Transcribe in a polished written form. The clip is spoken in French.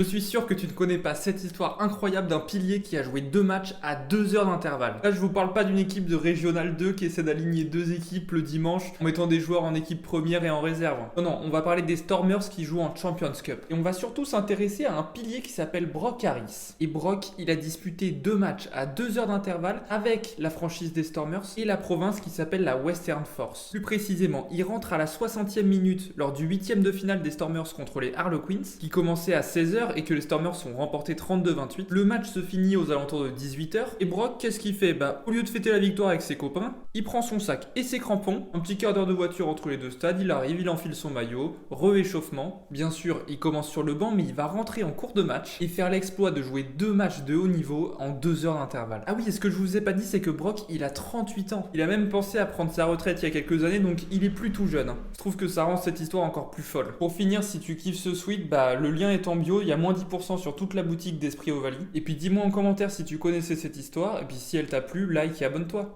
Je suis sûr que tu ne connais pas cette histoire incroyable d'un pilier qui a joué 2 matchs à 2 heures d'intervalle. Là, je vous parle pas d'une équipe de Régional 2 qui essaie d'aligner 2 équipes le dimanche en mettant des joueurs en équipe première et en réserve. Non, on va parler des Stormers qui jouent en Champions Cup. Et on va surtout s'intéresser à un pilier qui s'appelle Brock Harris. Et Brock, il a disputé 2 matchs à 2 heures d'intervalle avec la franchise des Stormers et la province qui s'appelle la Western Force. Plus précisément, il rentre à la 60e minute lors du 8e de finale des Stormers contre les Harlequins qui commençait à 16h et que les Stormers sont remportés 32-28. Le match se finit aux alentours de 18h et Brock, qu'est-ce qu'il fait? Au lieu de fêter la victoire avec ses copains, il prend son sac et ses crampons, un petit quart d'heure de voiture entre les deux stades, il arrive, il enfile son maillot, réchauffement. Bien sûr, il commence sur le banc, mais il va rentrer en cours de match et faire l'exploit de jouer 2 matchs de haut niveau en 2 heures d'intervalle. Ah oui, et ce que je vous ai pas dit, c'est que Brock, il a 38 ans. Il a même pensé à prendre sa retraite il y a quelques années, donc il est plus tout jeune. Je trouve que ça rend cette histoire encore plus folle. Pour finir, si tu kiffes ce sweat, le lien est en bio, il y a moins 10% sur toute la boutique d'Esprit Ovalie. Et puis dis-moi en commentaire si tu connaissais cette histoire, et puis si elle t'a plu, like et abonne-toi.